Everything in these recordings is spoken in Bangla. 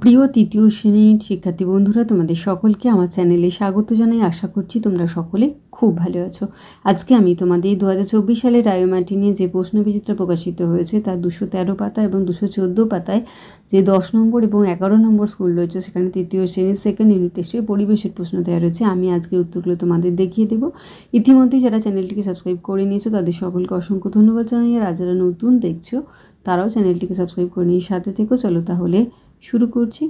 প্রিয় তৃতীয় শ্রেণীর শিক্ষার্থী বন্ধুরা, তোমাদের সকলকে আমার চ্যানেলে স্বাগত জানাই। আশা করছি তোমরা সকলে খুব ভালো আছো। আজকে আমি তোমাদের 2024 সালের রায়োমাটি নিয়ে যে প্রশ্নবিচিত্রা প্রকাশিত হয়েছে তার 213 পাতা এবং 214 পাতায় যে 10 নম্বর এবং 11 নম্বর স্কুল রয়েছে, সেখানে তৃতীয় শ্রেণীর সেকেন্ড ইউনিট টেস্টে পরিবেশের প্রশ্ন দেওয়া রয়েছে। আমি আজকে উত্তরগুলো তোমাদের দেখিয়ে দেবো। ইতিমধ্যে যারা চ্যানেলটিকে সাবস্ক্রাইব করে নিয়েছো তাদের সকলকে অসংখ্য ধন্যবাদ জানাই। আর যারা নতুন দেখছো তারাও চ্যানেলটিকে সাবস্ক্রাইব করে নিয়ে সাথে থেকো। চলো তাহলে শুরু করছি।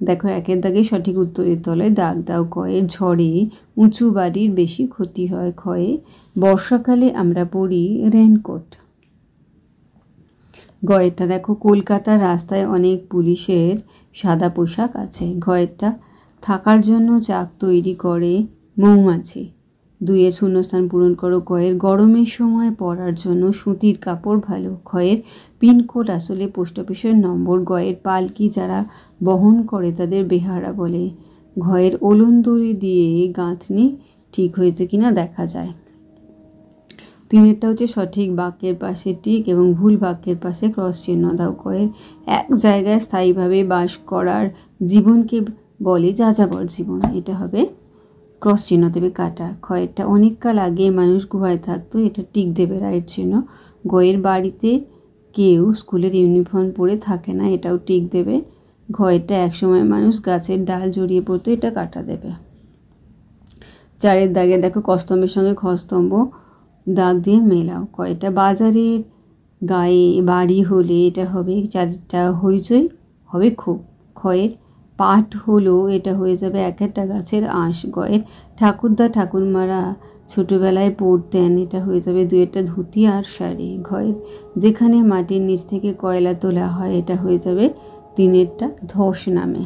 দেখো, একের দাগে সঠিক উত্তরের তলায় দাগ দাও। কয়ে ঝড়ে উঁচু বাড়ির বেশি ক্ষতি হয়। ক্ষয়ে বর্ষাকালে আমরা পরি রেনকোট। গয়েরটা দেখো, কলকাতার রাস্তায় অনেক পুলিশের সাদা পোশাক আছে। ঘয়েরটা থাকার জন্য চাক তৈরি করে মৌমাছি। দুইয়ের শূন্যস্থান পূরণ করো। কয়ের গরমের সময় পরার জন্য সুতির কাপড় ভালো। ক্ষয়ের পিনকোড আসলে পোস্ট অফিসের নম্বর। গয়ের পালকি যারা বহন করে তাদের বেহারা বলে। ঘয়ের ওলনদড়ি দিয়ে গাঁথনি ঠিক হয়েছে কিনা দেখা যায়। তিনেরটা হচ্ছে সঠিক বাক্যের পাশে টিক এবং ভুল বাক্যের পাশে ক্রস চিহ্ন দাও। কয়ের এক জায়গায় স্থায়ীভাবে বাস করার জীবনকে বলে যাযাবর জীবন। এটা হবে ক্রস চিহ্ন দেবে কাটা। ক্ষয়েরটা অনেককাল আগে মানুষ গুহায় থাকতো, এটা টিক দেবে রাইট চিহ্ন। গয়ের বাড়িতে কেউ স্কুলের ইউনিফর্ম পরে থাকে না, এটাও টিক দেবে। ঘয়েরটা একসময় মানুষ গাছের ডাল জড়িয়ে পড়তো, এটা কাটা দেবে। চারের দাগে দেখো, কস্তম্ভের সঙ্গে খস্তম্ভ দাগ দিয়ে মেলাও। কয়টা বাজারের গায়ে বাড়ি হলে এটা হবে চারটা হইচই হবে খুব। ক্ষয়ের পাট হলো এটা হয়ে যাবে এক একটা গাছের আঁশ। গয়ের ঠাকুরদা ঠাকুরমারা ছোটোবেলায় পড়তেন, এটা হয়ে যাবে দুই একটা ধুতি আর শাড়ি। ঘয়ের যেখানে মাটির নিচ থেকে কয়লা তোলা হয়, এটা হয়ে যাবে তিনেরটা ধস নামে।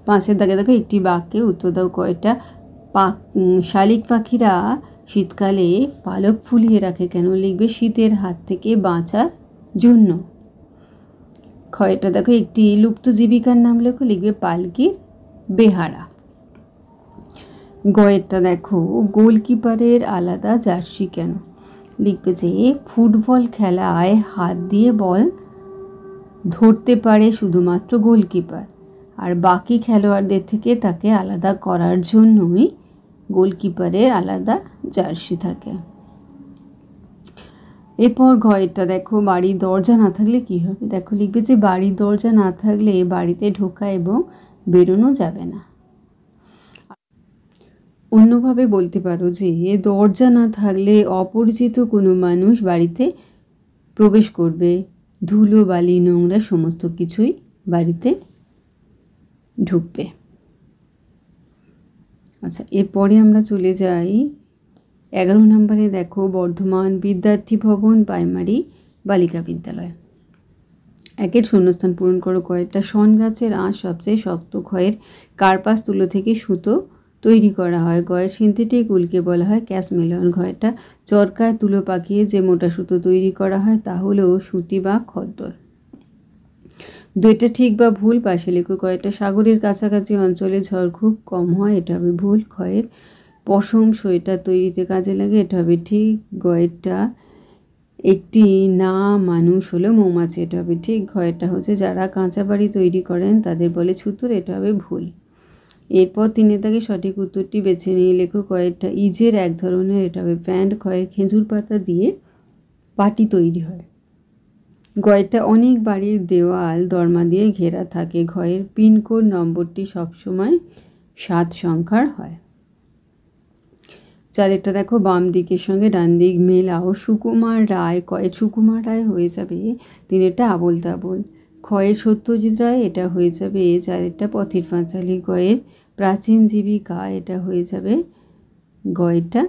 পাঁচের দাগে দেখো, একটি বাক্যে উত্তর দাও। কয়টা শালিক পাখিরা শীতকালে পালক ফুলিয়ে রাখে কেন? লিখবে শীতের হাত থেকে বাঁচার জন্য। ক্ষয়টা দেখো, একটি লুপ্ত জীবিকার নাম লেখো, লিখবে পালকির বেহারা। গয়েরটা দেখো, গোলকিপারের আলাদা জার্সি কেন? লিখবে যে ফুটবল খেলায় হাত দিয়ে বল ধরতে পারে শুধুমাত্র গোলকিপার, আর বাকি খেলোয়াড়দের থেকে তাকে আলাদা করার জন্যই গোলকিপারের আলাদা জার্সি থাকে। এরপর ঘয়েরটা দেখো, বাড়ির দরজা না থাকলে কি হবে? দেখো, লিখবে যে বাড়ির দরজা না থাকলে বাড়িতে ঢোকা এবং বেরোনো যাবে না। অন্যভাবে বলতে পারো যে দরজা না থাকলে অপরিচিত কোনো মানুষ বাড়িতে প্রবেশ করবে, ধুলো বালি নোংরা সমস্ত কিছুই বাড়িতে ঢুকবে। আচ্ছা, এরপরে আমরা চলে যাই 11 নম্বরে। দেখো, বর্ধমান বিদ্যার্থী ভবন প্রাইমারি বালিকা বিদ্যালয়। একের শূন্যস্থান পূরণ করো। কয়েকটা শন গাছের আঁশ সবচেয়ে শক্ত। ক্ষয়ের কার্পাস তুলো থেকে সুতো তৈরি করা হয়। গয়ের সিনথেটিক উলকে বলা হয় ক্যাশমেলন। ঘয়েরটা চরকায় তুলো পাকিয়ে যে মোটা সুতো তৈরি করা হয় তা হলো সুতি বা খদ্দর। দুইটা ঠিক বা ভুল পাশে লেখো। কয়েকটা সাগরের কাছাকাছি অঞ্চলে ঝড় খুব কম হয়, এটা হবে ভুল। ক্ষয়ের পশম সোয়েটার তৈরিতে কাজে লাগে, এটা হবে ঠিক। গয়েরটা একটি না মানুষ হলো মৌমাছি, এটা হবে ঠিক। ঘয়েরটা হচ্ছে যারা কাঁচা বাড়ি তৈরি করেন তাদের বলে ছুতুর, এটা হবে ভুল। এরপর তিনের দাগে সঠিক উত্তরটি বেছে নিয়ে লেখো। কয়েকটা ইজের এক ধরনের, এটা হবে প্যান্ট। ক্ষয়ের খেজুর পাতা দিয়ে পাটি তৈরি হয়। গয়েরটা অনেক বাড়ির দেওয়াল দরমা দিয়ে ঘেরা থাকে। ঘয়ের পিনকোড নম্বরটি সবসময় 7 সংখ্যার হয়। চারেরটা দেখো, বাম দিকের সঙ্গে ডান দিক মেলাও। সুকুমার রায়। কয়ের সুকুমার রায় হয়ে যাবে তিনেরটা আবোল তাবোল। ক্ষয়ের সত্যজিৎ রায়, এটা হয়ে যাবে চারেরটা পথের পাঁচালী। গয়ের প্রাচীন জীবিকা, এটা হয়ে যাবে গয়েরটা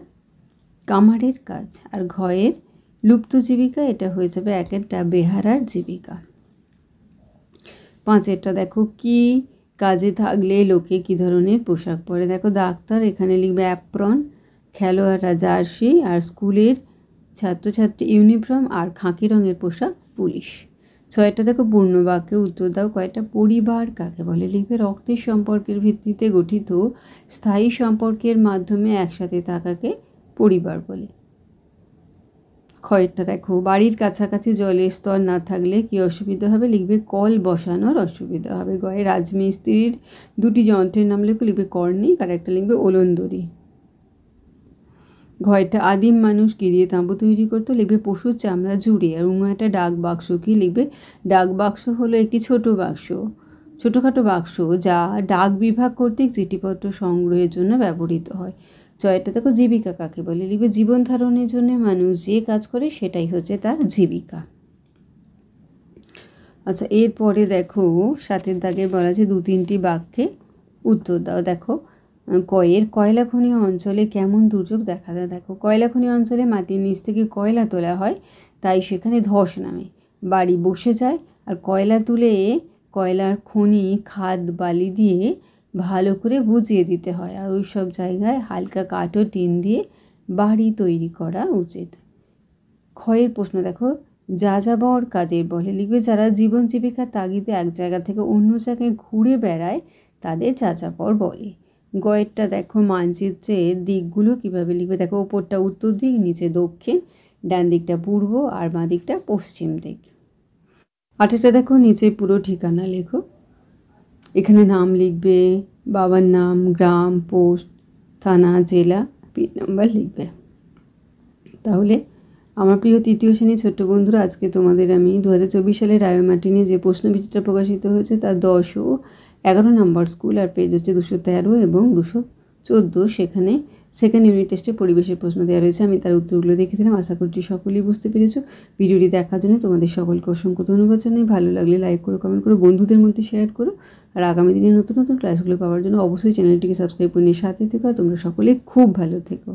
কামারের কাজ। আর ঘয়ের লুপ্ত জীবিকা, এটা হয়ে যাবে একেরটা বেহারার জীবিকা। পাঁচেরটা দেখো, কি কাজে থাকলে লোকে কি ধরনের পোশাক পরে? দেখো, ডাক্তার, এখানে লিখবে অ্যাপ্রন। খেলোয়াড়রা জার্সি, আর স্কুলের ছাত্রছাত্রী ইউনিফর্ম, আর খাকি রঙের পোশাক পুলিশ। ছয়টা দেখো, পূর্ণ বাক্যে উত্তর দাও। কয়টা পরিবার কাকে বলে? লিখবে রক্তের সম্পর্কের ভিত্তিতে গঠিত স্থায়ী সম্পর্কের মাধ্যমে একসাথে থাকাকে পরিবার বলে। ক্ষয়েরটা দেখো, বাড়ির কাছাকাছি জলের স্তর না থাকলে কি অসুবিধা হবে, লিখবে কল বসানোর অসুবিধা হবে। গয়ে রাজমিস্ত্রির দুটি যন্ত্রের নাম লিখবে, লিখবে কর্ণিক, আর একটা লিখবে ওলন্দরি। ঘরটা আদিম মানুষ কি দিয়ে তাঁবু তৈরি করতো, লিখবে পশুর চামড়া জুড়ে। আর একটা ডাক বাক্স কি লিখবে, ডাক বাক্স হলো একটি ছোট বাক্স, ছোটোখাটো বাক্স যা ডাক বিভাগ কর্তৃক চিঠিপত্র সংগ্রহের জন্য ব্যবহৃত হয়। ছয়টা দেখো, জীবিকা কাকে বলে, লিখবে জীবন ধারণের জন্য মানুষ যে কাজ করে সেটাই হচ্ছে তার জীবিকা। আচ্ছা, এরপরে দেখো 7 দাগে বলা আছে 2-3টি বাক্যে উত্তর দাও। দেখো কয়ের কয়লা খনি অঞ্চলে কেমন দুর্যোগ দেখা যায়। দেখো কয়লা খনি অঞ্চলে মাটির নিচ থেকে কয়লা তোলা হয়, তাই সেখানে ধস নামে, বাড়ি বসে যায়। আর কয়লা তুলে কয়লার খনি খাদ বালি দিয়ে ভালো করে বুঝিয়ে দিতে হয়। আর ওই সব জায়গায় হালকা কাঠ ও টিন দিয়ে বাড়ি তৈরি করা উচিত। ক্ষয়ের প্রশ্ন দেখো, যাযাবর কাদের বলে, লিখবে যারা জীবন জীবিকার তাগিদে এক জায়গা থেকে অন্য জায়গায় ঘুরে বেড়ায় তাদের যাযাবর বলে। গয়েরটা দেখো, মানচিত্রের দিকগুলো কীভাবে লিখবে। দেখো ওপরটা উত্তর দিক, নিচে দক্ষিণ, ডান দিকটা পূর্ব আর বাঁ দিকটা পশ্চিম দিক। 8টা দেখো, নিচে পুরো ঠিকানা লেখো। এখানে নাম লিখবে, বাবার নাম, গ্রাম, পোস্ট, থানা, জেলা, পিন নাম্বার লিখবে। তাহলে আমার প্রিয় তৃতীয় শ্রেণীর ছোট্ট বন্ধুরা, আজকে তোমাদের আমি 2024 সালের রায়মার্টিনে নিয়ে যে প্রশ্নবিচিত্রা প্রকাশিত হয়েছে তার 10 ও 11 নম্বর স্কুল, আর পেজ হচ্ছে 213 এবং 214, সেখানে সেকেন্ড ইউনিট টেস্টে পরিবেশের প্রশ্ন দেওয়া রয়েছে। আমি তার উত্তরগুলো দেখেছিলাম, আশা করছি সকলেই বুঝতে পেরেছো। ভিডিওটি দেখার জন্য তোমাদের সকলকে অসংখ্য ধন্যবাদ জানাই। ভালো লাগলে লাইক করো, কমেন্ট করো, বন্ধুদের মধ্যে শেয়ার করো। আর আগামী দিনে নতুন নতুন ক্লাসগুলো পাওয়ার জন্য অবশ্যই চ্যানেলটিকে সাবস্ক্রাইব করে নিয়ে সাথে থেকো। তোমরা সকলে খুব ভালো থেকো।